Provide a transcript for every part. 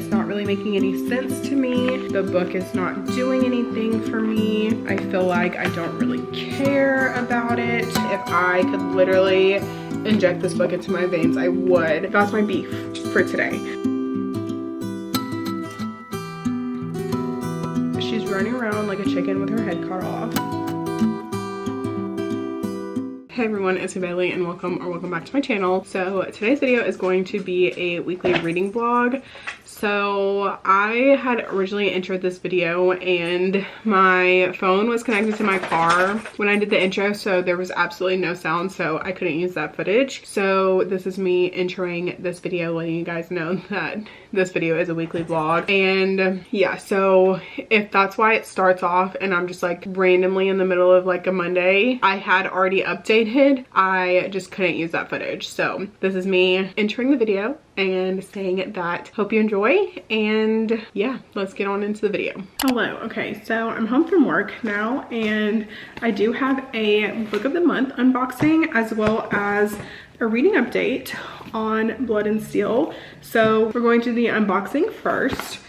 It's not really making any sense to me. The book is not doing anything for me. I feel like I don't really care about it. If I could literally inject this book into my veins, I would. That's my beef for today. She's running around like a chicken with her head cut off. Hey everyone, it's Bailey and welcome back to my channel. So today's video is going to be a weekly reading vlog. So I had originally entered this video and my phone was connected to my car when I did the intro, so there was absolutely no sound, so I couldn't use that footage. So this is me entering this video, letting you guys know that this video is a weekly vlog. And yeah, so if that's why it starts off and I'm just like randomly in the middle of like a Monday, I had already updated, I just couldn't use that footage. So this is me entering the video and saying that hope you enjoy, and yeah, let's get on into the video. Hello. Okay, so I'm home from work now and I do have a book of the month unboxing as well as a reading update on Blood and Steel. So we're going to the unboxing first.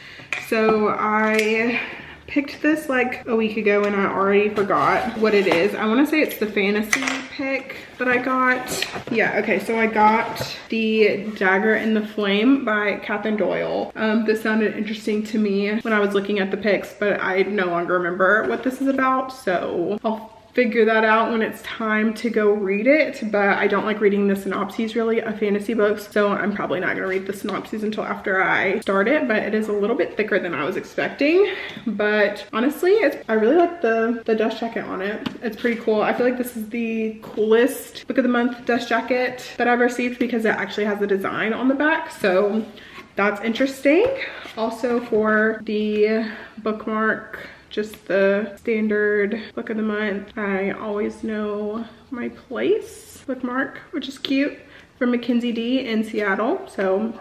So I picked this like a week ago and I already forgot what it is. I want to say it's the fantasy pick that I got. Yeah, okay, so I got the Dagger in the Flame by Catherine Doyle. This sounded interesting to me when I was looking at the picks, but I no longer remember what this is about, so I'll figure that out when it's time to go read it. But I don't like reading the synopses really of fantasy books, so I'm probably not gonna read the synopses until after I start it. But it is a little bit thicker than I was expecting, but honestly I really like the dust jacket on it. It's pretty cool. I feel like this is the coolest book of the month dust jacket that I've received because it actually has the design on the back, so that's interesting. Also for the bookmark, just the standard book of the month, I always know my place bookmark, which is cute, from Mackenzie D in Seattle. So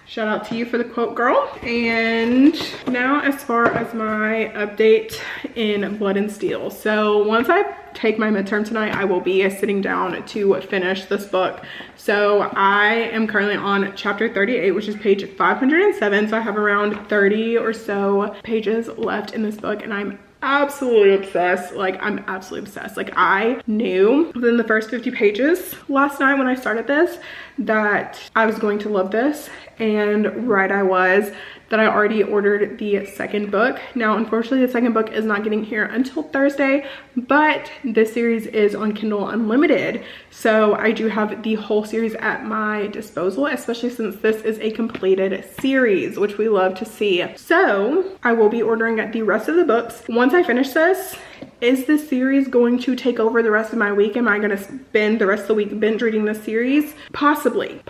shout out to you for the quote, girl. And now as far as my update in Blood and Steel. So once I take my midterm tonight, I will be sitting down to finish this book. So I am currently on chapter 38, which is page 507. So I have around 30 or so pages left in this book and I'm absolutely obsessed. Like, I'm absolutely obsessed. Like, I knew within the first 50 pages last night when I started this that I was going to love this, and right I was. That I already ordered the second book. Now, unfortunately, the second book is not getting here until Thursday, but this series is on Kindle Unlimited. So I do have the whole series at my disposal, especially since this is a completed series, which we love to see. So I will be ordering the rest of the books. Once I finish this, is this series going to take over the rest of my week? Am I going to spend the rest of the week binge reading this series? Possibly,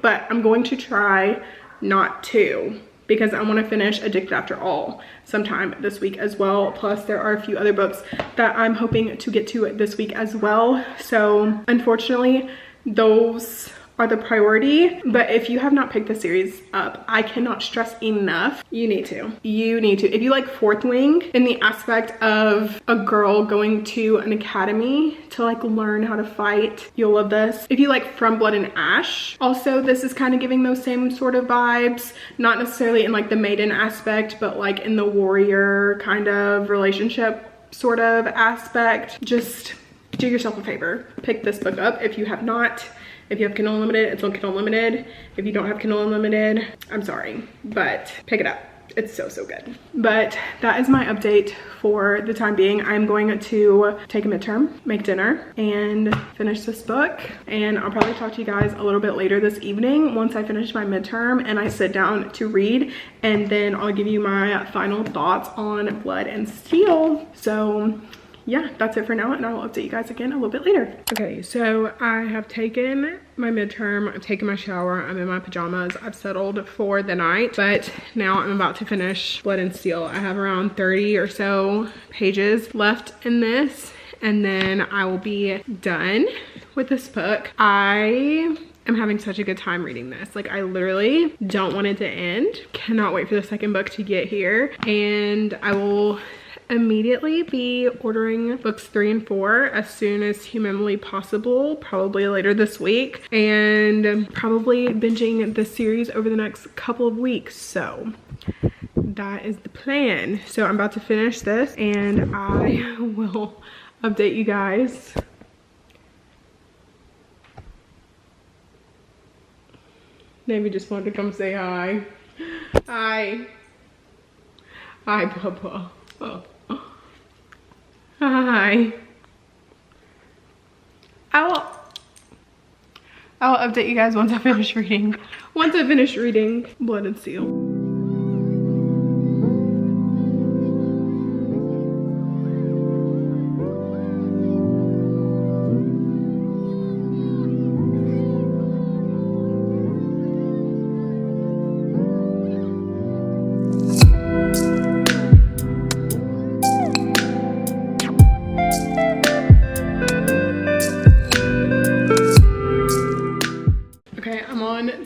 but I'm going to try not to, because I want to finish Addicted After All sometime this week as well. Plus there are a few other books that I'm hoping to get to this week as well. So unfortunately, those are the priority. But if you have not picked the series up, I cannot stress enough, you need to. If you like Fourth Wing in the aspect of a girl going to an academy to like learn how to fight, you'll love this. If you like From Blood and Ash, also this is kind of giving those same sort of vibes, not necessarily in like the maiden aspect, but like in the warrior kind of relationship sort of aspect. Just do yourself a favor, pick this book up if you have not. If you have Kindle Unlimited, it's on Kindle Unlimited. If you don't have Kindle Unlimited, I'm sorry, but pick it up. It's so good. But that is my update for the time being. I'm going to take a midterm, make dinner, and finish this book. And I'll probably talk to you guys a little bit later this evening once I finish my midterm and I sit down to read. And then I'll give you my final thoughts on Blood and Steel. So yeah, that's it for now, and I'll update you guys again a little bit later. Okay, so I have taken my midterm, I've taken my shower, I'm in my pajamas, I've settled for the night, but now I'm about to finish Blood and Steel. I have around 30 or so pages left in this, and then I will be done with this book. I'm having such a good time reading this. Like, I literally don't want it to end. Cannot wait for the second book to get here, and I will immediately be ordering books 3 and 4 as soon as humanly possible, probably later this week, and probably binging this series over the next couple of weeks. So that is the plan. So I'm about to finish this and I will update you guys. Maybe just wanted to come say hi. Hi. Hi, Papa. Oh. Hi. I'll update you guys once I finish reading. Once I finish reading Blood and Steel.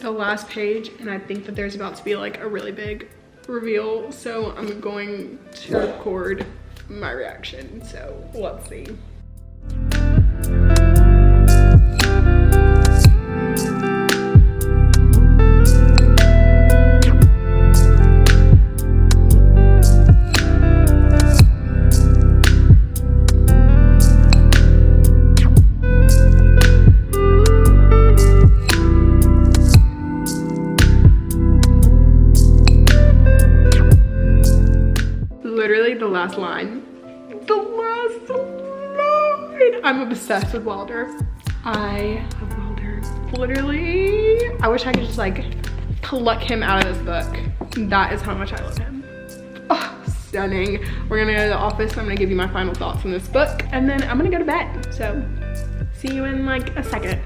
The last page, and I think that there's about to be like a really big reveal, so I'm going to record my reaction. So let's see. The last line. The last line. I'm obsessed with Wilder. I love Wilder. Literally, I wish I could just like pluck him out of this book. That is how much I love him. Oh, stunning. We're gonna go to the office. I'm gonna give you my final thoughts on this book, and then I'm gonna go to bed. So see you in like a second.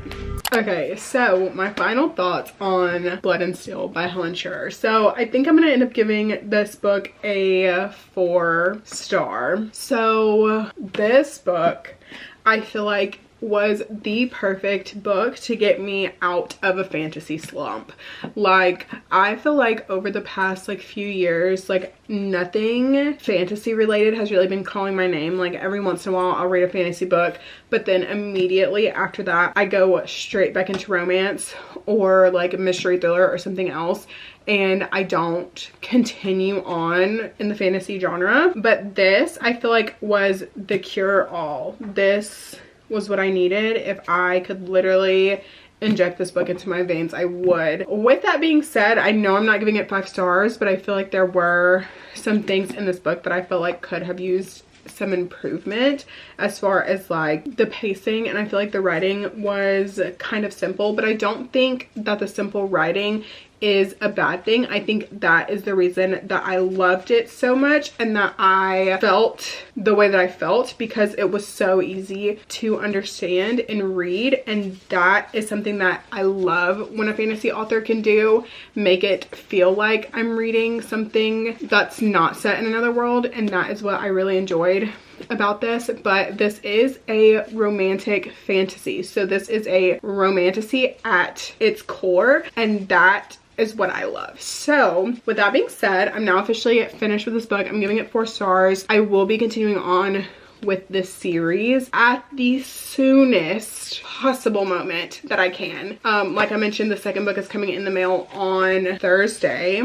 Okay, so my final thoughts on Blood and Steel by Helen Schurer. So I think I'm gonna end up giving this book a 4-star. So this book, I feel like, was the perfect book to get me out of a fantasy slump. Like, I feel like over the past like few years, like nothing fantasy related has really been calling my name. Like every once in a while I'll read a fantasy book, but then immediately after that I go straight back into romance or like a mystery thriller or something else, and I don't continue on in the fantasy genre. But this, I feel like, was the cure-all. This was what I needed. If I could literally inject this book into my veins, I would. With that being said, I know I'm not giving it 5 stars, but I feel like there were some things in this book that I feel like could have used some improvement as far as like the pacing, and I feel like the writing was kind of simple, but I don't think that the simple writing is a bad thing. I think that is the reason that I loved it so much and that I felt the way that I felt, because it was so easy to understand and read, and that is something that I love when a fantasy author can do, make it feel like I'm reading something that's not set in another world, and that is what I really enjoyed about this. But this is a romantic fantasy, so this is a romantasy at its core, and that is what I love. So with that being said, I'm now officially finished with this book. I'm giving it 4 stars. I will be continuing on with this series at the soonest possible moment that I can. Like I mentioned, the second book is coming in the mail on Thursday,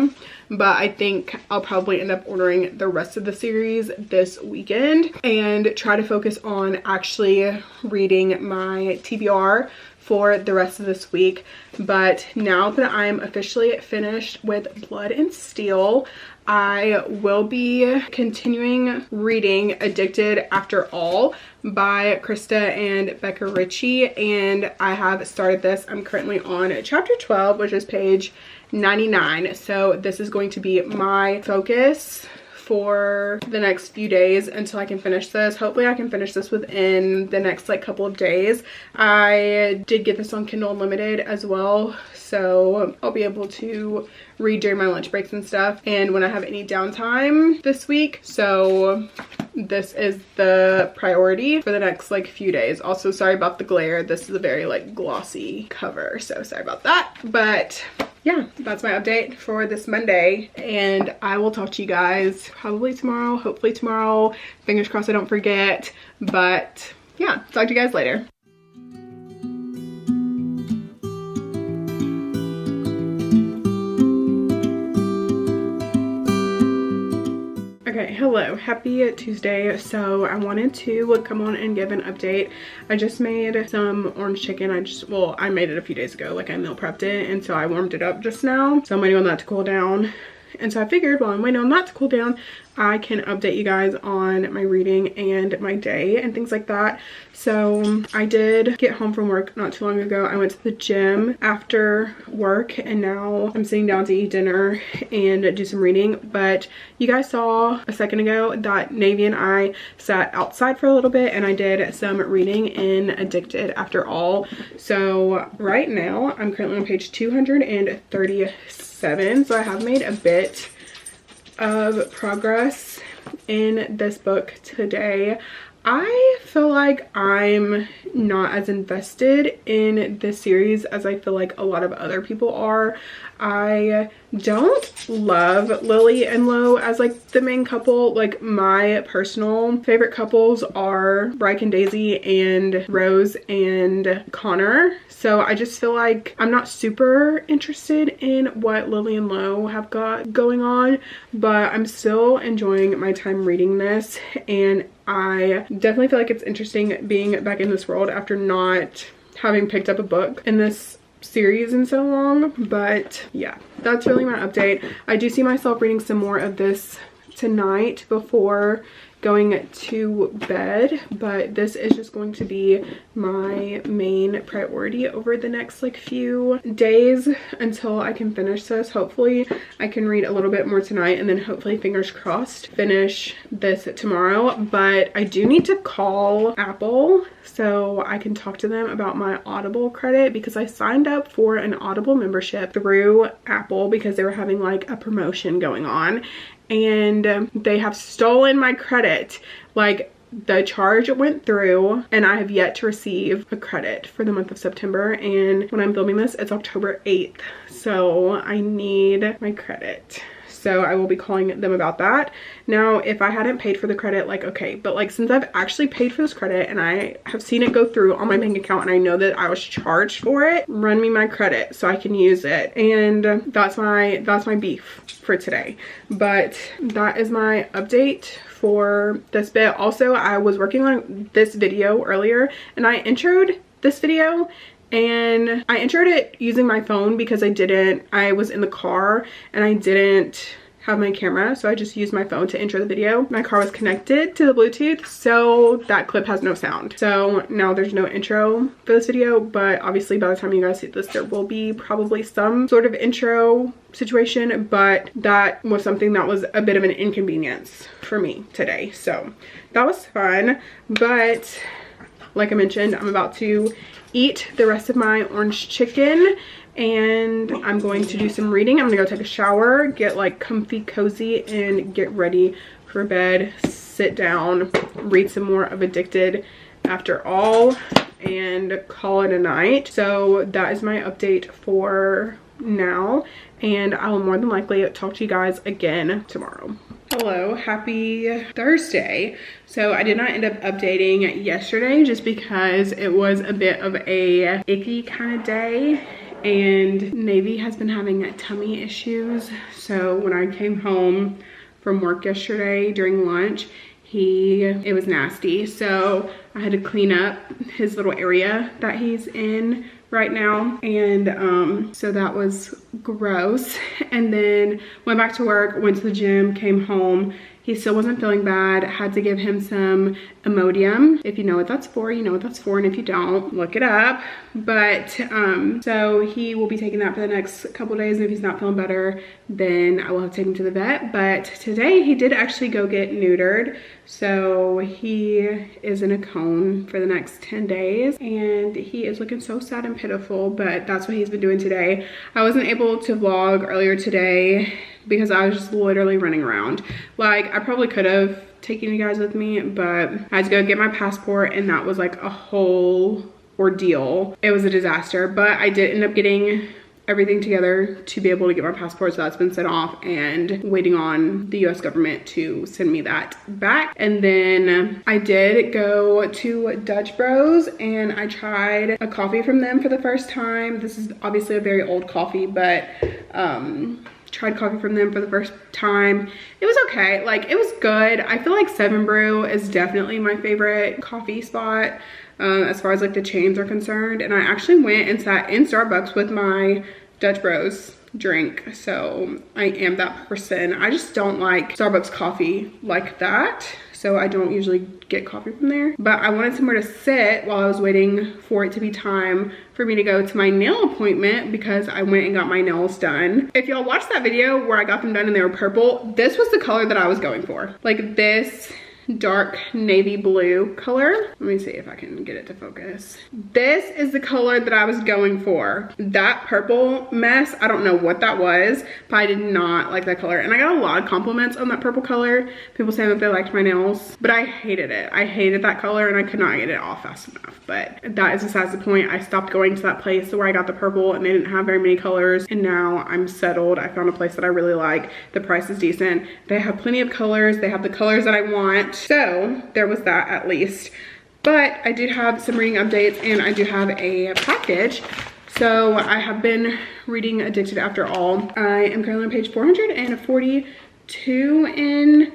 but I think I'll probably end up ordering the rest of the series this weekend and try to focus on actually reading my TBR for the rest of this week. But now that I'm officially finished with Blood and Steel, I will be continuing reading Addicted After All by Krista and Becca Ritchie, and I have started this. I'm currently on chapter 12, which is page 99. So this is going to be my focus for the next few days until I can finish this. Hopefully I can finish this within the next like couple of days. I did get this on Kindle Unlimited as well, so I'll be able to read during my lunch breaks and stuff and when I have any downtime this week. So this is the priority for the next like few days. Also, sorry about the glare. This is a very like glossy cover, so sorry about that. But yeah, that's my update for this Monday, and I will talk to you guys probably tomorrow, hopefully tomorrow. Fingers crossed I don't forget, but yeah, talk to you guys later. Okay, hello, happy Tuesday. So I wanted to come on and give an update. I just made some orange chicken. I made it a few days ago, like I meal prepped it, and so I warmed it up just now. So I'm waiting on that to cool down. And so I figured while I'm waiting on that to cool down, I can update you guys on my reading and my day and things like that. So I did get home from work not too long ago. I went to the gym after work, and now I'm sitting down to eat dinner and do some reading. But you guys saw a second ago that Navy and I sat outside for a little bit, and I did some reading in Addicted After All. So right now I'm currently on page 237. So I have made a bit of progress in this book today. I feel like I'm not as invested in this series as I feel like a lot of other people are. I don't love Lily and Lo as like the main couple. Like my personal favorite couples are Bryke and Daisy and Rose and Connor. So I just feel like I'm not super interested in what Lily and Lo have got going on, but I'm still enjoying my time reading this, and I definitely feel like it's interesting being back in this world after not having picked up a book in this series in so long. But yeah, that's really my update. I do see myself reading some more of this tonight before going to bed, but this is just going to be my main priority over the next like few days until I can finish this. Hopefully I can read a little bit more tonight, and then hopefully, fingers crossed, finish this tomorrow. But I do need to call Apple so I can talk to them about my Audible credit, because I signed up for an Audible membership through Apple because they were having like a promotion going on, and they have stolen my credit. Like, the charge went through and I have yet to receive a credit for the month of September, and when I'm filming this it's October 8th, so I need my credit. So I will be calling them about that. Now, if I hadn't paid for the credit, like, okay, but like since I've actually paid for this credit and I have seen it go through on my bank account and I know that I was charged for it, run me my credit so I can use it. And that's my beef for today. But that is my update for this bit. Also, I was working on this video earlier and I introed this video, and I introed it using my phone because I was in the car and I didn't have my camera, so I just used my phone to intro the video. My car was connected to the Bluetooth, so that clip has no sound. So now there's no intro for this video, but obviously by the time you guys see this, there will be probably some sort of intro situation, but that was something that was a bit of an inconvenience for me today. So that was fun, but like I mentioned, I'm about to eat the rest of my orange chicken and I'm going to do some reading. I'm gonna go take a shower, get like comfy cozy, and get ready for bed, sit down, read some more of Addicted After All, and call it a night. So that is my update for now, and I will more than likely talk to you guys again tomorrow. Hello, happy Thursday. So I did not end up updating yesterday just because it was a bit of a icky kind of day, and Navy has been having tummy issues. So when I came home from work yesterday during lunch, it was nasty. So I had to clean up his little area that he's in right now, and so that was gross. And then went back to work, went to the gym, came home. He still wasn't feeling bad. Had to give him some Imodium. If you know what that's for, you know what that's for, and if you don't, look it up. But so he will be taking that for the next couple days, and if he's not feeling better, then I will have to take him to the vet. But today he did actually go get neutered, so he is in a cone for the next 10 days, and he is looking so sad and pitiful, but that's what he's been doing today. I wasn't able to vlog earlier today because I was just literally running around. Like, I probably could have taken you guys with me, but I had to go get my passport, and that was like a whole ordeal. It was a disaster, but I did end up getting everything together to be able to get my passport, so that's been sent off and waiting on the US government to send me that back. And then I did go to Dutch Bros and I tried a coffee from them for the first time. This is obviously a very old coffee, but tried coffee from them for the first time. It was okay, like it was good. I feel like 7 Brew is definitely my favorite coffee spot as far as like the chains are concerned. And I actually went and sat in Starbucks with my Dutch Bros drink, so I am that person. I just don't like Starbucks coffee like that, so I don't usually get coffee from there. But I wanted somewhere to sit while I was waiting for it to be time for me to go to my nail appointment, because I went and got my nails done. If y'all watched that video where I got them done and they were purple, this was the color that I was going for. Like this dark navy blue color. Let me see if I can get it to focus. This is the color that I was going for. That purple mess, I don't know what that was, but I did not like that color. And I got a lot of compliments on that purple color. People saying that they liked my nails, but I hated it. I hated that color and I could not get it off fast enough. But that is besides the point. I stopped going to that place where I got the purple and they didn't have very many colors. And now I'm settled. I found a place that I really like. The price is decent. They have plenty of colors. They have the colors that I want. So there was that at least. But I did have some reading updates and I do have a package. So I have been reading Addicted After All. I am currently on page 442 in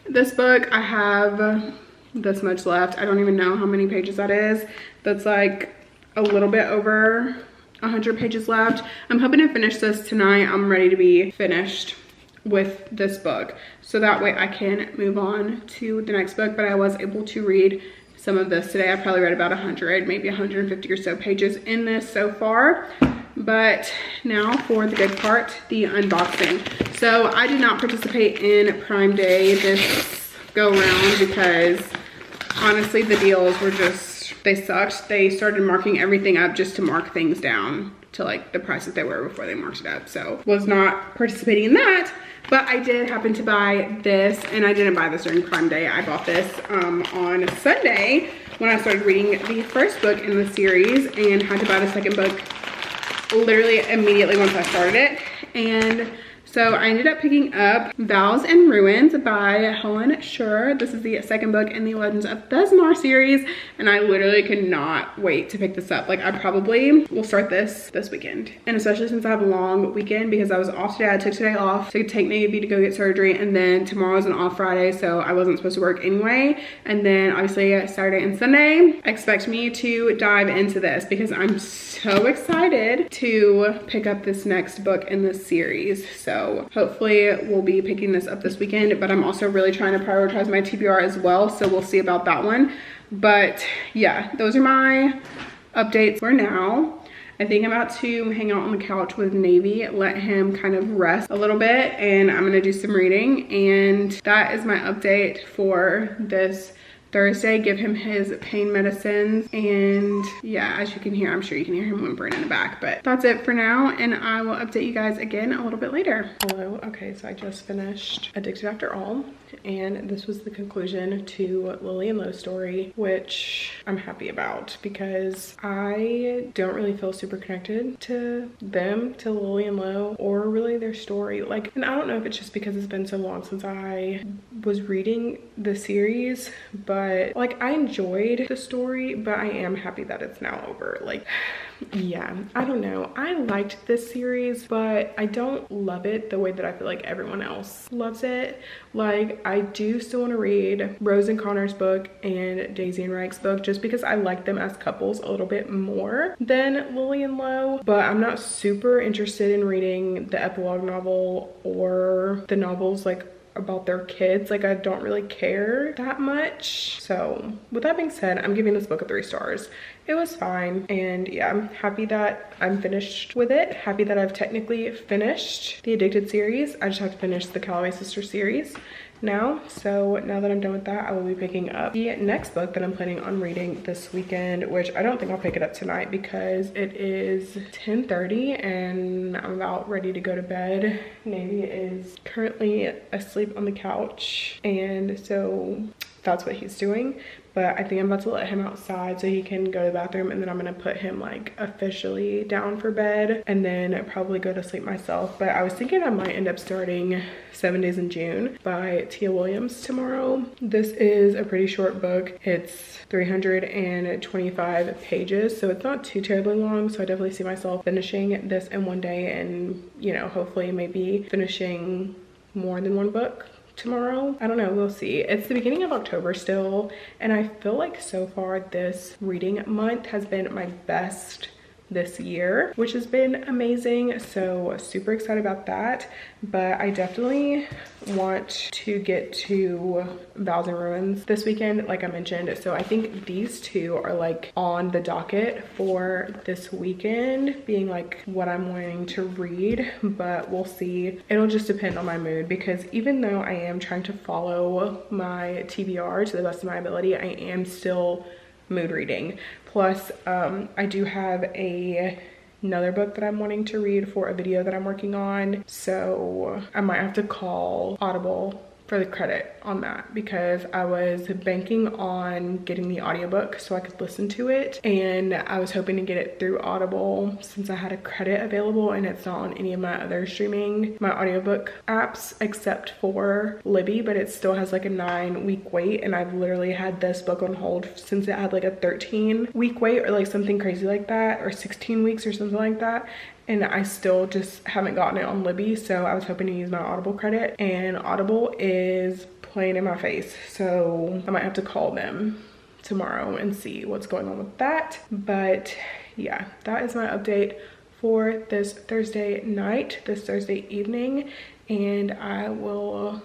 this book. I have this much left. I don't even know how many pages that is. That's like a little bit over 100 pages left. I'm hoping to finish this tonight. I'm ready to be finished with this book, so that way I can move on to the next book. But I was able to read some of this today. I probably read about 100, maybe 150 or so pages in this so far. But now for the good part, the unboxing. So I did not participate in Prime Day this go around because honestly the deals were just, they sucked. They started marking everything up just to mark things down to like the prices they were before they marked it up. So was not participating in that. But I did happen to buy this, and I didn't buy this during Prime Day. I bought this on Sunday when I started reading the first book in the series, and had to buy the second book literally immediately once I started it. And so I ended up picking up Vows and Ruins by Helen Schuer. This is the second book in the Legends of Besmar series, and I literally could not wait to pick this up. Like I probably will start this weekend, and especially since I have a long weekend because I was off today. I took today off to take Navy to go get surgery, and then tomorrow's an off Friday, so I wasn't supposed to work anyway. And then obviously Saturday and Sunday, expect me to dive into this because I'm so excited to pick up this next book in this series. So hopefully we'll be picking this up this weekend, but I'm also really trying to prioritize my TBR as well, so we'll see about that one. But yeah, those are my updates for now. I think I'm about to hang out on the couch with Navy, let him kind of rest a little bit, and I'm gonna do some reading. And that is my update for this Thursday. Give him his pain medicines, and yeah, as you can hear, I'm sure you can hear him whimpering in the back, but that's it for now, and I will update you guys again a little bit later. Hello. Okay, so I just finished Addicted After All, and this was the conclusion to Lily and Lo's story, which I'm happy about because I don't really feel super connected to them, to Lily and Lo, or really their story. Like, and I don't know if it's just because it's been so long since I was reading the series, but like I enjoyed the story, but I am happy that it's now over. Like, yeah, I don't know. I liked this series, but I don't love it the way that I feel like everyone else loves it. Like, I do still want to read Rose and Connor's book and Daisy and Reich's book just because I like them as couples a little bit more than Lily and Lo, but I'm not super interested in reading the epilogue novel or the novels like about their kids. Like, I don't really care that much. So with that being said, I'm giving this book a 3 stars. It was fine, and yeah, I'm happy that I'm finished with it. Happy that I've technically finished the Addicted series. I just have to finish the Calloway Sisters series now. So now that I'm done with that, I will be picking up the next book that I'm planning on reading this weekend, which I don't think I'll pick it up tonight because it is 10:30 and I'm about ready to go to bed. Navy is currently asleep on the couch, and so that's what he's doing. But I think I'm about to let him outside so he can go to the bathroom, and then I'm gonna put him like officially down for bed and then probably go to sleep myself. But I was thinking I might end up starting 7 Days in June by Tia Williams tomorrow. This is a pretty short book. It's 325 pages, so it's not too terribly long. So I definitely see myself finishing this in one day, and you know, hopefully maybe finishing more than one book tomorrow. I don't know, we'll see. It's the beginning of October still, and I feel like so far this reading month has been my best this year, which has been amazing. So super excited about that. But I definitely want to get to Vows and Ruins this weekend, like I mentioned. So I think these two are like on the docket for this weekend, being like what I'm wanting to read, but we'll see. It'll just depend on my mood, because even though I am trying to follow my TBR to the best of my ability, I am still mood reading. Plus I do have another book that I'm wanting to read for a video that I'm working on, so I might have to call Audible for the credit on that, because I was banking on getting the audiobook so I could listen to it, and I was hoping to get it through Audible since I had a credit available, and it's not on any of my other my audiobook apps except for Libby, but it still has like a 9-week wait, and I've literally had this book on hold since it had like a 13-week wait or like something crazy like that, or 16 weeks or something like that. And I still just haven't gotten it on Libby, so I was hoping to use my Audible credit, and Audible is playing in my face, so I might have to call them tomorrow and see what's going on with that. But yeah, that is my update for this Thursday night, this Thursday evening, and I will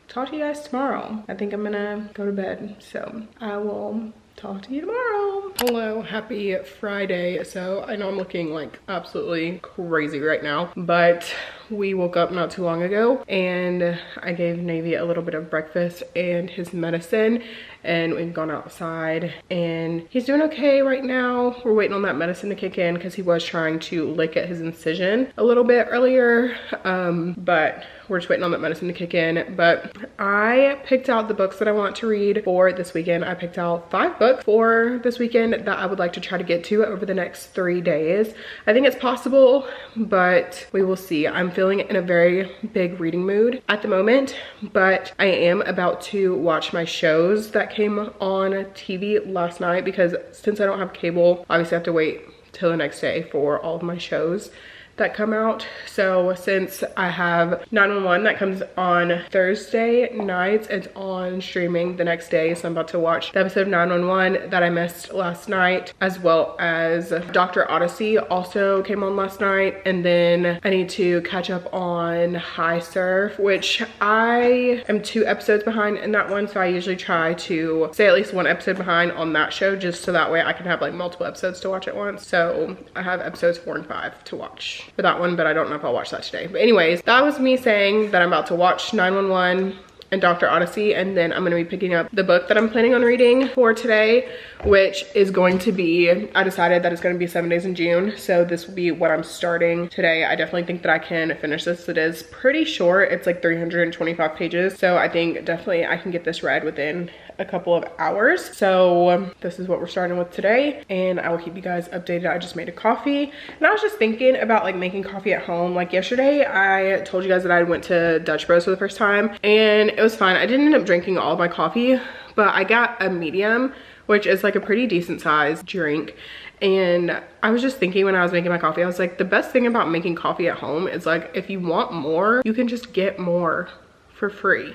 talk to you guys tomorrow. I think I'm gonna go to bed, so I will talk to you tomorrow. Hello, happy Friday. So I know I'm looking like absolutely crazy right now, but we woke up not too long ago, and I gave Navy a little bit of breakfast and his medicine, and we've gone outside, and he's doing okay right now. We're waiting on that medicine to kick in because he was trying to lick at his incision a little bit earlier, but we're just waiting on that medicine to kick in. But I picked out the books that I want to read for this weekend. I picked out 5 books for this weekend that I would like to try to get to over the next 3 days. I think it's possible, but we will see. I'm feeling in a very big reading mood at the moment, but I am about to watch my shows that came on TV last night, because since I don't have cable, obviously I have to wait till the next day for all of my shows that come out. So since I have 911 that comes on Thursday nights, it's on streaming the next day. So I'm about to watch the episode of 911 that I missed last night, as well as Dr. Odyssey also came on last night. And then I need to catch up on High Surf, which I am 2 episodes behind in that one. So I usually try to stay at least 1 episode behind on that show, just so that way I can have like multiple episodes to watch at once. So I have episodes 4 and 5 to watch for that one, but I don't know if I'll watch that today. But anyways, that was me saying that I'm about to watch 911 and Dr. Odyssey, and then I'm going to be picking up the book that I'm planning on reading for today, which is going to be, I decided that it's going to be 7 Days in June, so this will be what I'm starting today. I definitely think that I can finish this. It is pretty short. It's like 325 pages, so I think definitely I can get this read within a couple of hours. So this is what we're starting with today, and I will keep you guys updated. I just made a coffee, and I was just thinking about like making coffee at home. Like yesterday I told you guys that I went to Dutch Bros for the first time, and it was fine. I didn't end up drinking all of my coffee, but I got a medium, which is like a pretty decent sized drink. And I was just thinking when I was making my coffee, I was like, the best thing about making coffee at home is like, if you want more, you can just get more for free,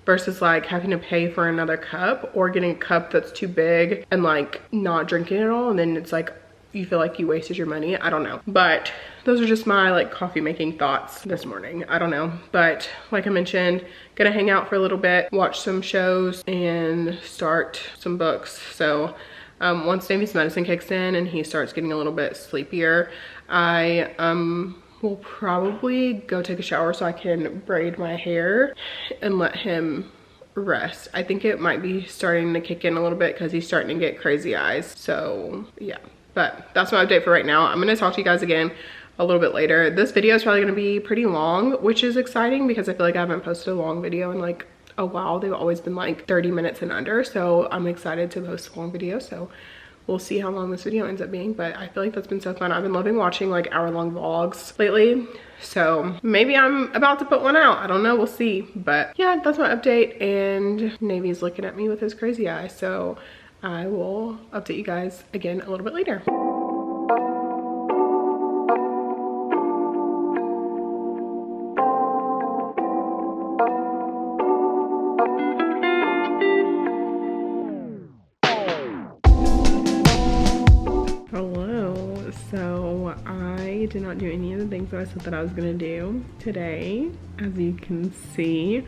versus like having to pay for another cup, or getting a cup that's too big and like not drinking it all, and then it's like you feel like you wasted your money. I don't know, but those are just my like coffee making thoughts this morning. I don't know, but like I mentioned, gonna hang out for a little bit, watch some shows, and start some books. So once Davy's medicine kicks in and he starts getting a little bit sleepier, I will probably go take a shower so I can braid my hair and let him rest. I think it might be starting to kick in a little bit because he's starting to get crazy eyes. So yeah, but that's my update for right now. I'm gonna talk to you guys again a little bit later. This video is probably gonna be pretty long, which is exciting because I feel like I haven't posted a long video in like a while. They've always been like 30 minutes and under, so I'm excited to post a long video. So we'll see how long this video ends up being, but I feel like that's been so fun. I've been loving watching like hour-long vlogs lately, so maybe I'm about to put one out. I don't know, we'll see. But yeah, that's my update, and Navy's looking at me with his crazy eye, so I will update you guys again a little bit later. Hello. So I did not do any of the things that I said that I was gonna do today. As you can see,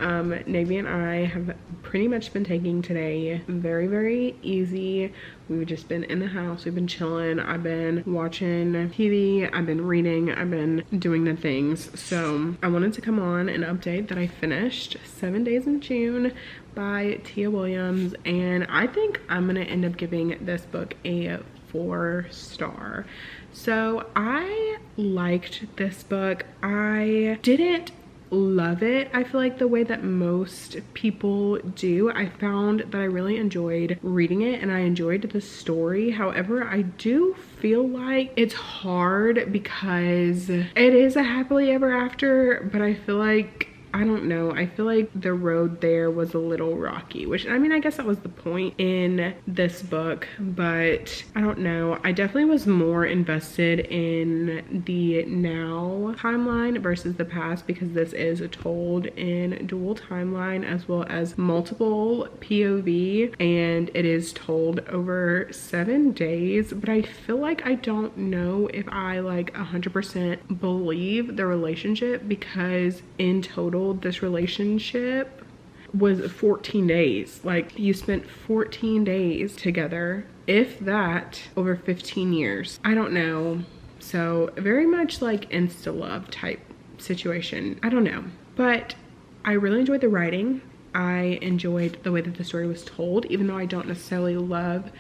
Navy and I have pretty much been taking today very easy. We've just been in the house, we've been chilling, I've been watching TV, I've been reading, I've been doing the things. So I wanted to come on and update that I finished 7 Days in June by Tia Williams, and I think I'm gonna end up giving this book a 4-star. So I liked this book. I didn't love it, I feel like, the way that most people do. I found that I really enjoyed reading it and I enjoyed the story. However, I do feel like it's hard because it is a happily ever after, but I feel like, I don't know, I feel like the road there was a little rocky, which, I mean, I guess that was the point in this book, but I don't know. I definitely was more invested in the now timeline versus the past, because this is told in dual timeline as well as multiple POV, and it is told over 7 days. But I feel like I don't know if I like 100% believe the relationship, because in total this relationship was 14 days. Like, you spent 14 days together, if that, over 15 years. I don't know. So very much like insta love type situation. I don't know, but I really enjoyed the writing. I enjoyed the way that the story was told, even though I don't necessarily love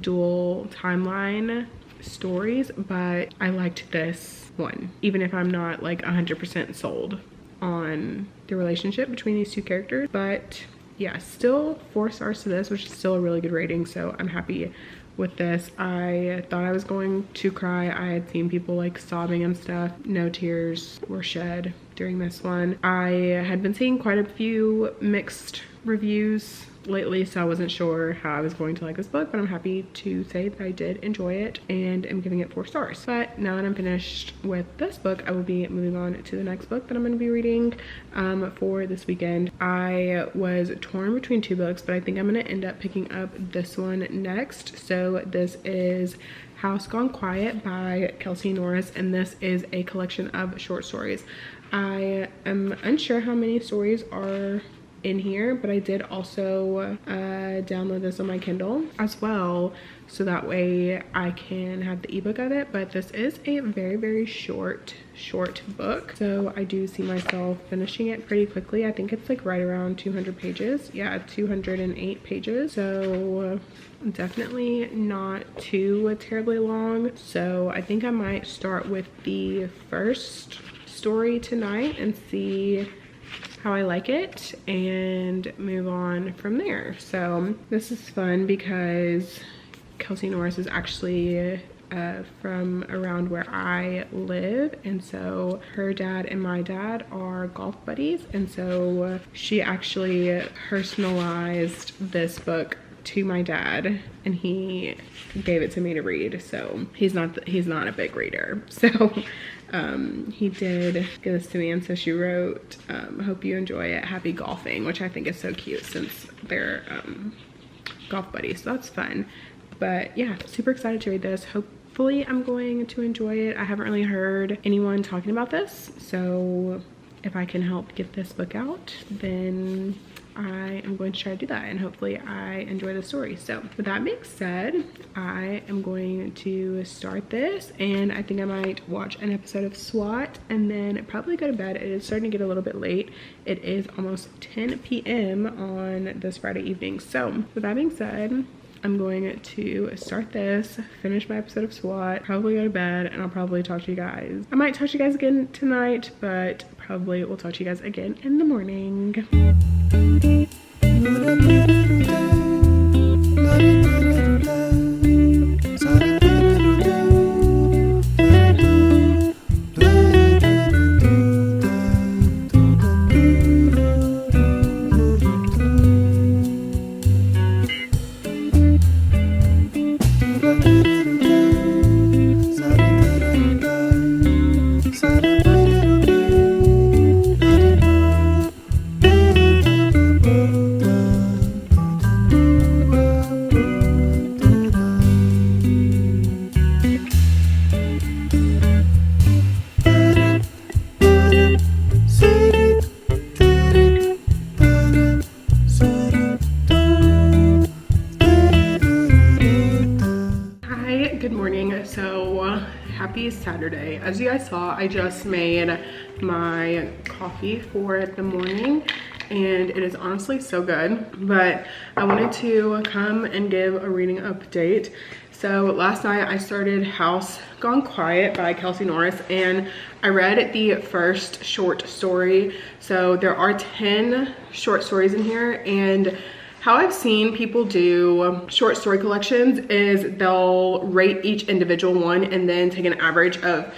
dual timeline stories, but I liked this one, even if I'm not like 100% sold on the relationship between these two characters. But yeah, still 4 stars to this, which is still a really good rating, so I'm happy with this. I thought I was going to cry. I had seen people like sobbing and stuff. No tears were shed during this one. I had been seeing quite a few mixed reviews lately, so I wasn't sure how I was going to like this book, but I'm happy to say that I did enjoy it and I'm giving it 4 stars. But now that I'm finished with this book, I will be moving on to the next book that I'm going to be reading for this weekend. I was torn between 2 books, but I think I'm going to end up picking up this one next. So this is House Gone Quiet by Kelsey Norris, and this is a collection of short stories. I am unsure how many stories are in here, but I did also download this on my Kindle as well, so that way I can have the ebook of it. But this is a very short book, so I do see myself finishing it pretty quickly. I think it's like right around 200 pages. Yeah, 208 pages, so definitely not too terribly long. So I think I might start with the first story tonight and see how I like it and move on from there. So this is fun because Kelsey Norris is actually from around where I live, and so her dad and my dad are golf buddies, and so she actually personalized this book to my dad and he gave it to me to read. So he's not a big reader, so he did give this to me, and so she wrote, hope you enjoy it, happy golfing, which I think is so cute since they're golf buddies, so that's fun. But yeah, super excited to read this. Hopefully I'm going to enjoy it. I haven't really heard anyone talking about this, so if I can help get this book out, then I am going to try to do that, and hopefully I enjoy the story. So with that being said, I am going to start this, and I think I might watch an episode of SWAT and then probably go to bed. It is starting to get a little bit late. It is almost 10 p.m. on this Friday evening. So with that being said, I'm going to start this, finish my episode of SWAT, probably go to bed, and I'll probably talk to you guys. I might talk to you guys again tonight, but probably will talk to you guys again in the morning. Happy Saturday. As you guys saw, I just made my coffee for the morning and it is honestly so good, but I wanted to come and give a reading update. So last night I started House Gone Quiet by Kelsey Norris and I read the first short story. So there are 10 short stories in here, and how I've seen people do short story collections is they'll rate each individual one and then take an average of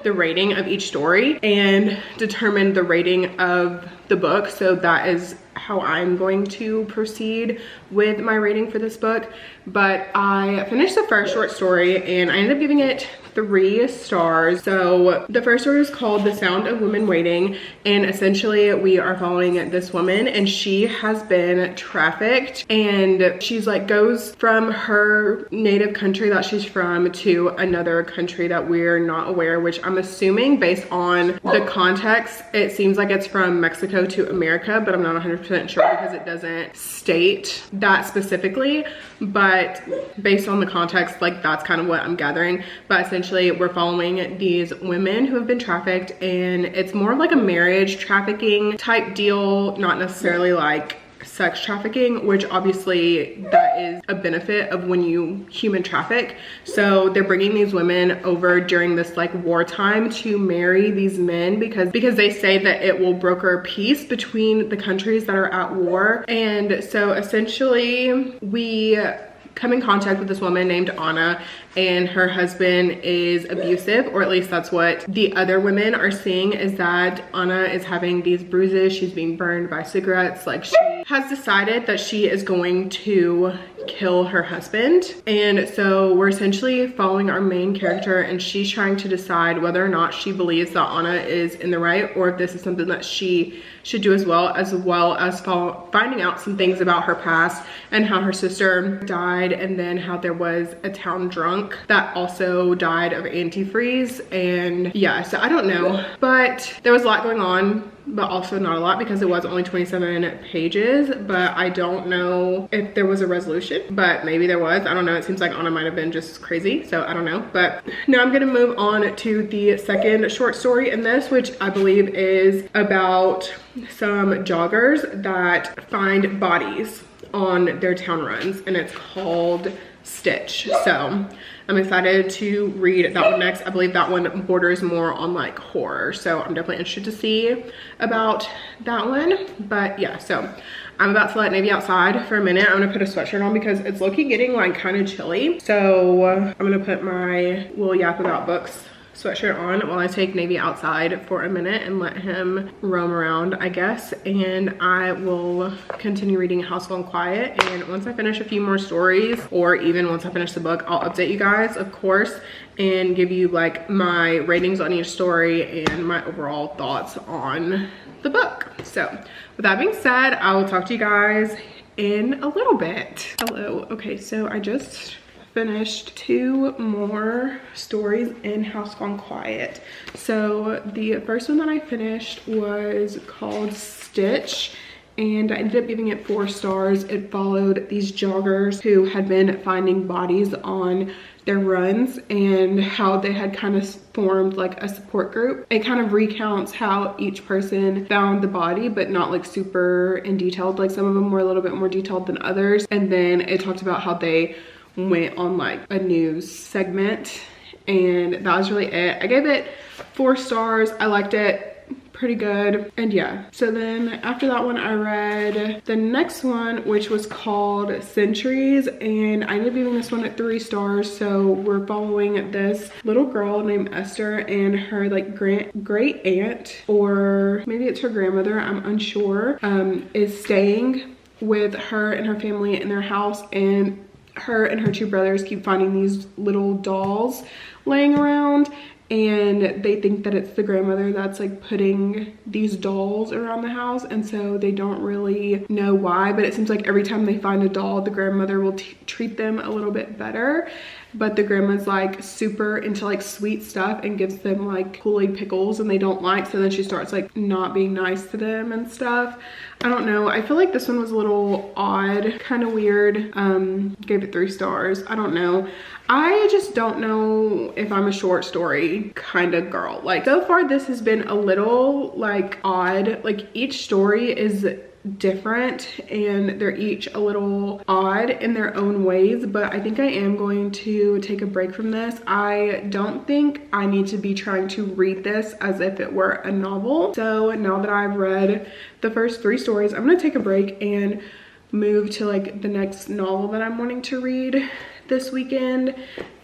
the rating of each story and determine the rating of the book. So that is how I'm going to proceed with my rating for this book. But I finished the first short story and I ended up giving it 3 stars. So the first story is called The Sound of Women Waiting, and essentially we are following this woman and she has been trafficked, and she's like goes from her native country that she's from to another country that we're not aware, which I'm assuming based on the context it seems like it's from Mexico to America, but I'm not 100% sure because it doesn't state that specifically. But based on the context, like that's kind of what I'm gathering. But essentially we're following these women who have been trafficked, and it's more of like a marriage trafficking type deal, not necessarily like sex trafficking, which obviously that is a benefit of when you human traffic. So they're bringing these women over during this like wartime to marry these men because they say that it will broker peace between the countries that are at war. And so essentially we come in contact with this woman named Anna, and her husband is abusive, or at least that's what the other women are seeing, is that Anna is having these bruises, she's being burned by cigarettes, like she has decided that she is going to kill her husband. And so we're essentially following our main character, and she's trying to decide whether or not she believes that Anna is in the right, or if this is something that she should do as well as finding out some things about her past and how her sister died, and then how there was a town drunk that also died of antifreeze. And yeah, so I don't know, but there was a lot going on, but also not a lot because it was only 27 pages. But I don't know if there was a resolution, but maybe there was. I don't know. It seems like Anna might have been just crazy, so I don't know. But now I'm gonna move on to the second short story in this, which I believe is about some joggers that find bodies on their town runs, and it's called Stitch. So I'm excited to read that one next. I believe that one borders more on like horror, so I'm definitely interested to see about that one. But yeah, so I'm about to let Navy outside for a minute. I'm gonna put a sweatshirt on because it's low-key getting like kind of chilly. So I'm gonna put my We'll Yap About Books sweatshirt on while I take Navy outside for a minute and let him roam around, I guess. And I will continue reading House Gone Quiet. And once I finish a few more stories, or even once I finish the book, I'll update you guys, of course, and give you like my ratings on each story and my overall thoughts on the book. So with that being said, I will talk to you guys in a little bit. Hello. Okay, so I just finished 2 more stories in House Gone Quiet. So the first one that I finished was called Stitch, and I ended up giving it 4 stars. It followed these joggers who had been finding bodies on their runs and how they had kind of formed like a support group. It kind of recounts how each person found the body, but not like super in detailed. Like some of them were a little bit more detailed than others. And then it talked about how they went on like a news segment, and that was really it. I gave it 4 stars. I liked it pretty good. And yeah, so then after that one I read the next one, which was called Centuries, and I ended up giving this one at 3 stars. So we're following this little girl named Esther, and her like great aunt, or maybe it's her grandmother, I'm unsure, is staying with her and her family in their house, and her and her 2 brothers keep finding these little dolls laying around, and they think that it's the grandmother that's like putting these dolls around the house, and so they don't really know why, but it seems like every time they find a doll, the grandmother will treat them a little bit better. But the grandma's like super into like sweet stuff and gives them like Kool-Aid pickles, and they don't like, so then she starts like not being nice to them and stuff. I don't know, I feel like this one was a little odd, kind of weird. Gave it 3 stars. I don't know, I just don't know if I'm a short story kind of girl. Like, so far this has been a little like odd. Like, each story is different and they're each a little odd in their own ways, but I think I am going to take a break from this. I don't think I need to be trying to read this as if it were a novel. So now that I've read the first 3 stories, I'm gonna take a break and move to like the next novel that I'm wanting to read this weekend,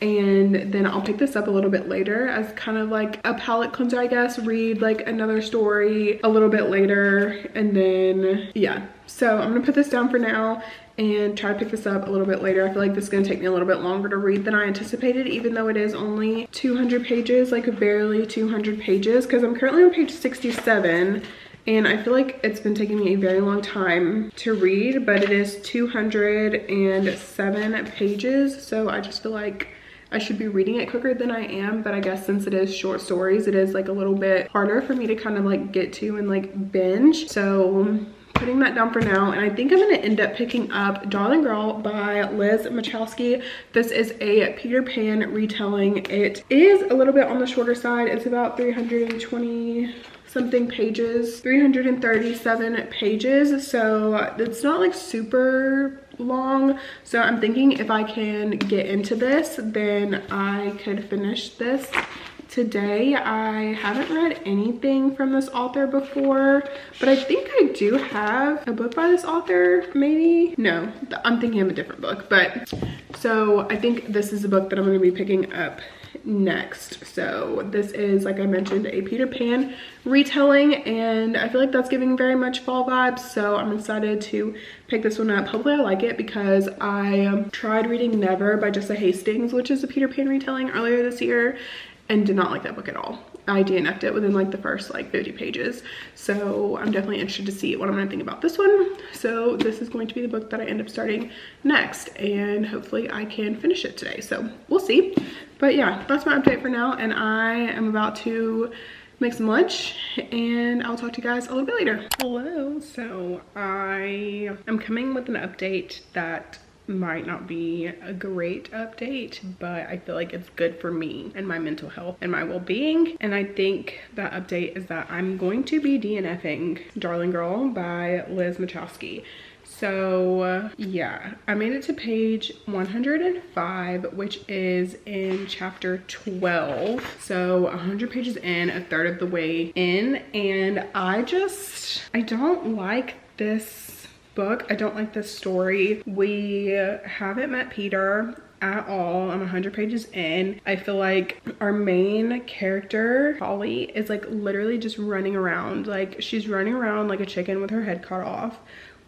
and then I'll pick this up a little bit later as kind of like a palate cleanser, I guess. Read like another story a little bit later, and then yeah, so I'm gonna put this down for now and try to pick this up a little bit later. I feel like this is gonna take me a little bit longer to read than I anticipated, even though it is only 200 pages, like barely 200 pages, because I'm currently on page 67. And I feel like it's been taking me a very long time to read, but it is 207 pages. So I just feel like I should be reading it quicker than I am. But I guess since it is short stories, it is like a little bit harder for me to kind of like get to and like binge. So putting that down for now, and I think I'm gonna end up picking up Darling Girl by Liz Machowski. This is a Peter Pan retelling. It is a little bit on the shorter side. It's about 320 something pages, 337 pages, so it's not like super long. So I'm thinking if I can get into this, then I could finish this today. I haven't read anything from this author before, but I think I do have a book by this author, maybe? No, I'm thinking of a different book. But so I think this is a book that I'm going to be picking up next. So this is, like I mentioned, a Peter Pan retelling, and I feel like that's giving very much fall vibes, so I'm excited to pick this one up. Hopefully I like it, because I tried reading Never by Jessa Hastings, which is a Peter Pan retelling, earlier this year, and did not like that book at all. I DNF'd it within like the first like 50 pages. So I'm definitely interested to see what I'm gonna think about this one. So this is going to be the book that I end up starting next, and hopefully I can finish it today. So we'll see. But yeah, that's my update for now, and I am about to make some lunch, and I'll talk to you guys a little bit later. Hello, so I am coming with an update that might not be a great update, but I feel like it's good for me and my mental health and my well-being. And I think that update is that I'm going to be DNFing Darling Girl by Liz Machowski. So yeah, I made it to page 105, which is in chapter 12. So 100 pages in, a third of the way in, and I don't like this book. I don't like this story. We haven't met Peter at all. I'm 100 pages in. I feel like our main character, Holly, is like literally just running around. Like, she's running around like a chicken with her head cut off.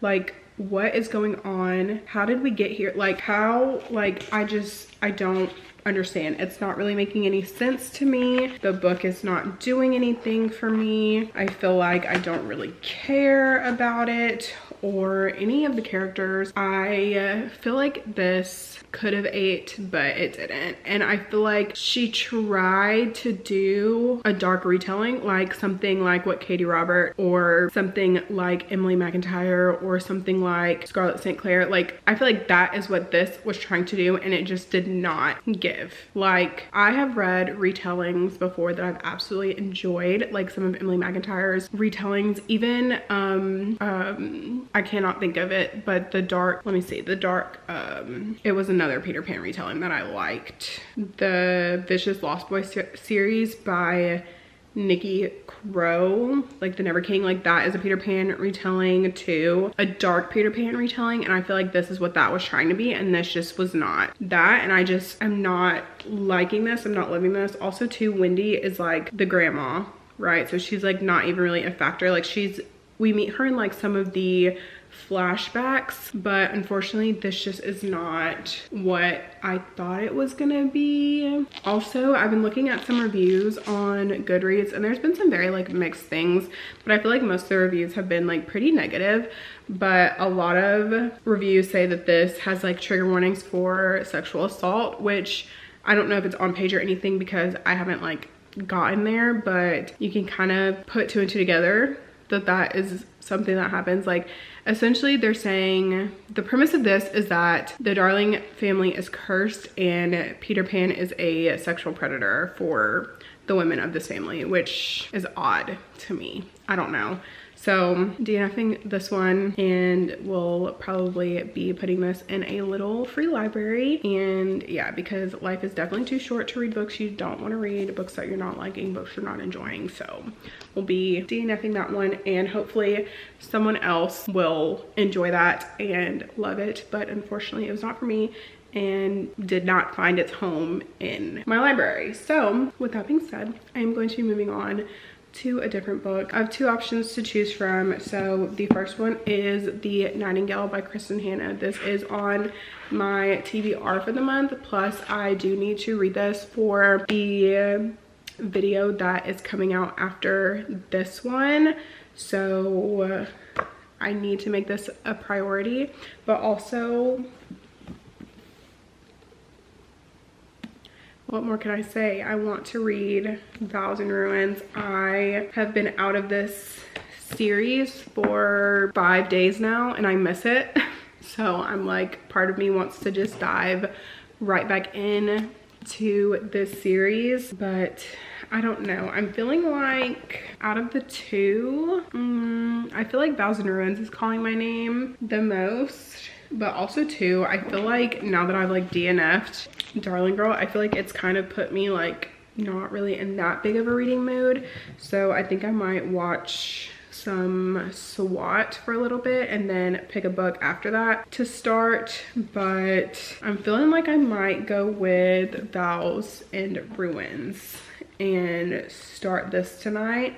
Like, what is going on? How did we get here? Like, how? Like, I don't understand. It's not really making any sense to me. The book is not doing anything for me. I feel like I don't really care about it or any of the characters. I feel like this could have ate, but it didn't. And I feel like she tried to do a dark retelling, like something like what Katie Robert, or something like Emily McIntyre, or something like Scarlett St. Clair. Like, I feel like that is what this was trying to do, and it just did not give. Like, I have read retellings before that I've absolutely enjoyed, like some of Emily McIntyre's retellings, even I cannot think of it, but the dark, let me see, the dark, it was another Peter Pan retelling that I liked. The Vicious Lost Boy series by Nikki Crow, like the Never King, like that is a Peter Pan retelling to a dark Peter Pan retelling, and I feel like this is what that was trying to be, and this just was not that, and I just am not liking this. I'm not loving this. Also too, Wendy is like the grandma, right? So she's like not even really a factor. Like we meet her in like some of the flashbacks, but unfortunately this just is not what I thought it was gonna be. Also, I've been looking at some reviews on Goodreads, and there's been some very like mixed things, but I feel like most of the reviews have been like pretty negative. But a lot of reviews say that this has like trigger warnings for sexual assault, which I don't know if it's on page or anything because I haven't like gotten there, but you can kind of put two and two together that is something that happens. Like essentially they're saying the premise of this is that the Darling family is cursed and Peter Pan is a sexual predator for the women of this family, which is odd to me. I don't know. So DNFing this one, and we'll probably be putting this in a little free library. And yeah, because life is definitely too short to read books you don't want to read, books that you're not liking, books you're not enjoying. So we'll be DNFing that one, and hopefully someone else will enjoy that and love it. But unfortunately it was not for me and did not find its home in my library. So with that being said, I am going to be moving on to a different book. I have two options to choose from. So the first one is The Nightingale by Kristen Hanna. This is on my TBR for the month. Plus I do need to read this for the video that is coming out after this one. So I need to make this a priority, but also, what more can I say? I want to read Vows and Ruins. I have been out of this series for 5 days now and I miss it. So I'm like, part of me wants to just dive right back in to this series, but I don't know. I'm feeling like out of the two, I feel like Vows and Ruins is calling my name the most. But also too, I feel like now that I've like DNF'd Darling Girl, I feel like it's kind of put me like not really in that big of a reading mood. So I think I might watch some SWAT for a little bit and then pick a book after that to start. But I'm feeling like I might go with Vows and Ruins and start this tonight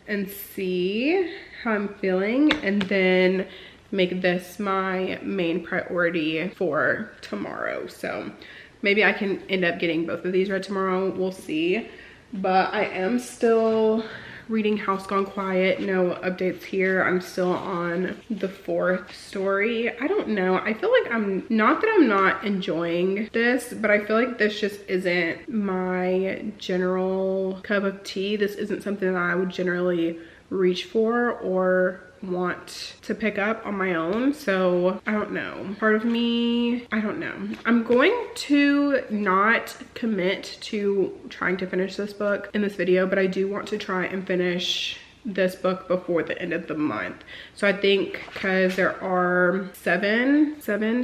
and see how I'm feeling, and then make this my main priority for tomorrow. So maybe I can end up getting both of these read tomorrow, we'll see. But I am still reading House Gone Quiet. No updates here. I'm still on the 4th story. I don't know, I feel like I'm not enjoying this, but I feel like this just isn't my general cup of tea. This isn't something that I would generally reach for or want to pick up on my own. So I don't know, part of me, I don't know. I'm going to not commit to trying to finish this book in this video, but I do want to try and finish this book before the end of the month. So I think, because there are seven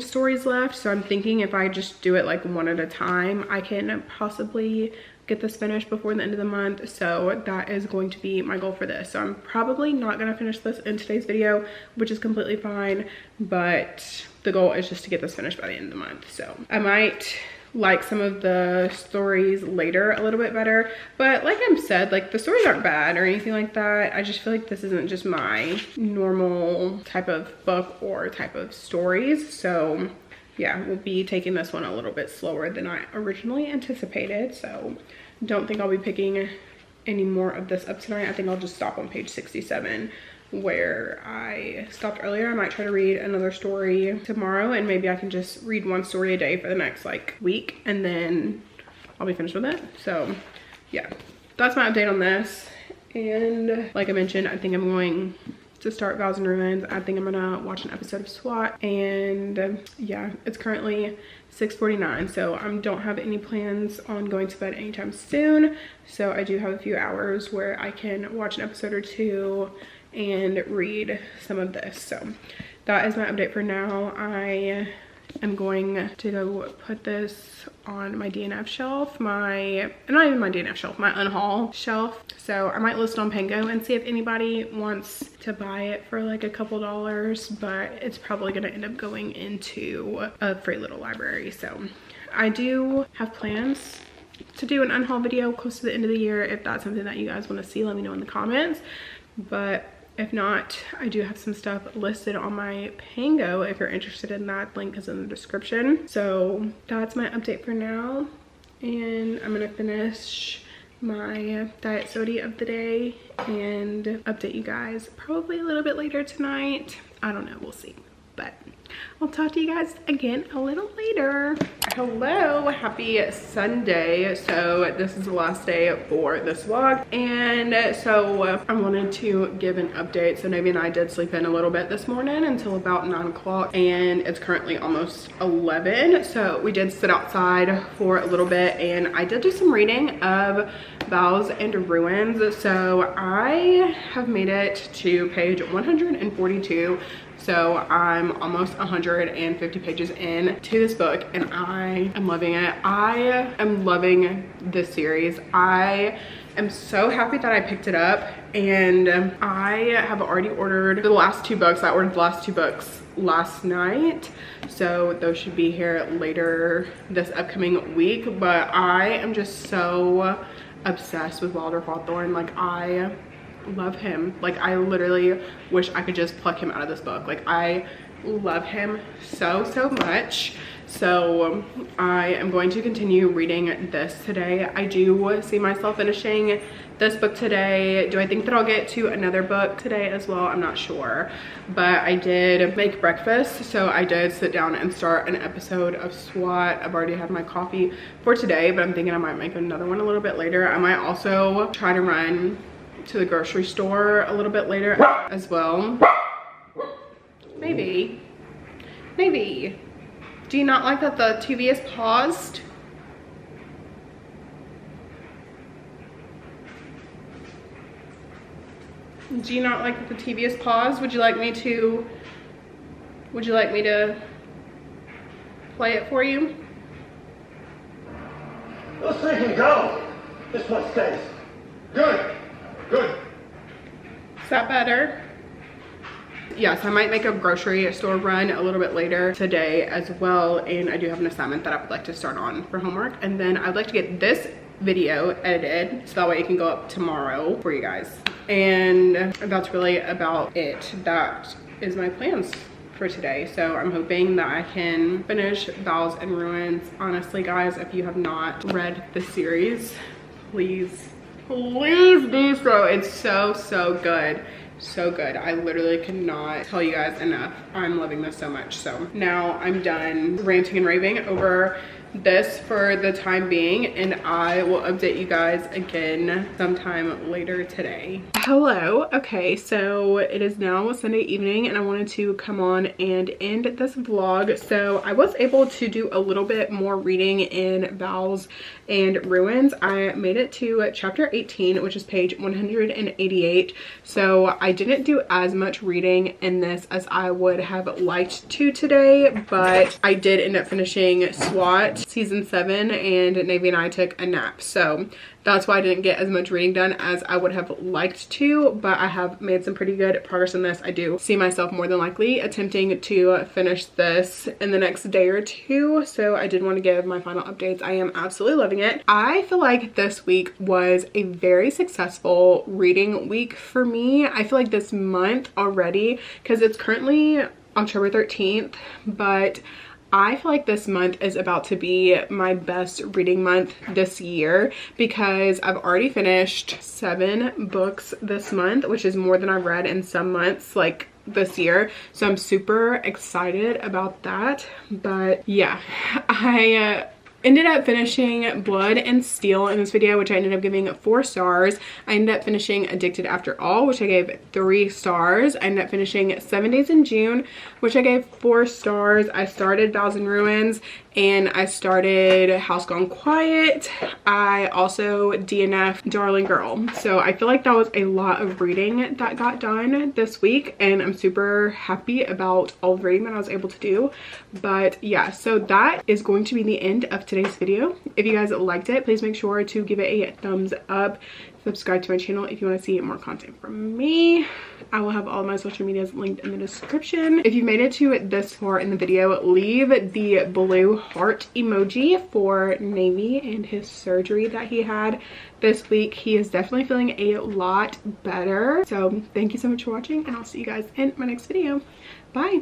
stories left, so I'm thinking if I just do it like one at a time, I can possibly get this finished before the end of the month. So that is going to be my goal for this. So I'm probably not gonna finish this in today's video, which is completely fine, but the goal is just to get this finished by the end of the month. So I might like some of the stories later a little bit better, but like I've said, like the stories aren't bad or anything like that. I just feel like this isn't just my normal type of book or type of stories. So yeah, we'll be taking this one a little bit slower than I originally anticipated. So don't think I'll be picking any more of this up tonight. I think I'll just stop on page 67 where I stopped earlier. I might try to read another story tomorrow, and maybe I can just read one story a day for the next like week, and then I'll be finished with it. So yeah, that's my update on this. And like I mentioned, I think I'm going to start Vows and Ruins. I think I'm gonna watch an episode of SWAT, and yeah, it's currently 6:49, so I don't have any plans on going to bed anytime soon. So I do have a few hours where I can watch an episode or two and read some of this. So that is my update for now. I am going to go put this on my DNF shelf, not even my DNF shelf, my unhaul shelf. So I might list it on Pango and see if anybody wants to buy it for like a couple dollars, but it's probably gonna end up going into a free little library. So I do have plans to do an unhaul video close to the end of the year. If that's something that you guys want to see, let me know in the comments. But if not, I do have some stuff listed on my Pango. If you're interested in that, link is in the description. So that's my update for now. And I'm gonna finish my diet soda of the day and update you guys probably a little bit later tonight. I don't know, we'll see. But I'll talk to you guys again a little later. Hello, happy Sunday. So this is the last day for this vlog, and so I wanted to give an update. So Navy and I did sleep in a little bit this morning until about 9 o'clock, and it's currently almost 11. So we did sit outside for a little bit, and I did do some reading of Vows and Ruins. So I have made it to page 142. So I'm almost 150 pages in to this book, and I am loving it. I am loving this series. I am so happy that I picked it up, and I have already ordered the last 2 books. I ordered the last 2 books last night, so those should be here later this upcoming week. But I am just so obsessed with Wilder Hawthorne. Like, I love him. Like, I literally wish I could just pluck him out of this book. Like, I love him so much. So I am going to continue reading this today. I do see myself finishing this book today. Do I think that I'll get to another book today as well? I'm not sure, but I did make breakfast, so I did sit down and start an episode of SWAT. I've already had my coffee for today, but I'm thinking I might make another one a little bit later. I might also try to run to the grocery store a little bit later as well. Maybe. Do you not like that the TV is paused? Do you not like that the TV is paused? Would you like me to play it for you? Those things can go. This one stays. Good. Is that better? Yes, I might make a grocery store run a little bit later today as well, and I do have an assignment that I would like to start on for homework, and then I'd like to get this video edited so that way it can go up tomorrow for you guys. And that's really about it. That is my plans for today. So I'm hoping that I can finish Vows and Ruins. Honestly, guys, if you have not read the series, please do so. It's so good. So good. I literally cannot tell you guys enough. I'm loving this so much. So now I'm done ranting and raving over this for the time being, and I will update you guys again sometime later today. Hello. Okay, so it is now Sunday evening, and I wanted to come on and end this vlog. So I was able to do a little bit more reading in Vows and Ruins. I made it to chapter 18, which is page 188. So I didn't do as much reading in this as I would have liked to today, but I did end up finishing SWAT season 7, and Navy and I took a nap. So that's why I didn't get as much reading done as I would have liked to, but I have made some pretty good progress in this. I do see myself more than likely attempting to finish this in the next day or 2. So I did want to give my final updates. I am absolutely loving it. I feel like this week was a very successful reading week for me. I feel like this month already, because it's currently October 13th, but I feel like this month is about to be my best reading month this year, because I've already finished 7 books this month, which is more than I've read in some months like this year. So I'm super excited about that. But yeah, ended up finishing Blood and Steel in this video, which I ended up giving 4 stars. I ended up finishing Addicted After All, which I gave 3 stars. I ended up finishing 7 Days in June, which I gave 4 stars. I started Vows and Ruins, and I started House Gone Quiet. I also DNF Darling Girl. So I feel like that was a lot of reading that got done this week, and I'm super happy about all the reading that I was able to do. But yeah, so that is going to be the end of today's video. If you guys liked it, please make sure to give it a thumbs up. Subscribe to my channel if you want to see more content from me. I will have all of my social medias linked in the description. If you made it to this far in the video, leave the blue heart emoji for Navy and his surgery that he had this week. He is definitely feeling a lot better. So thank you so much for watching, and I'll see you guys in my next video. Bye.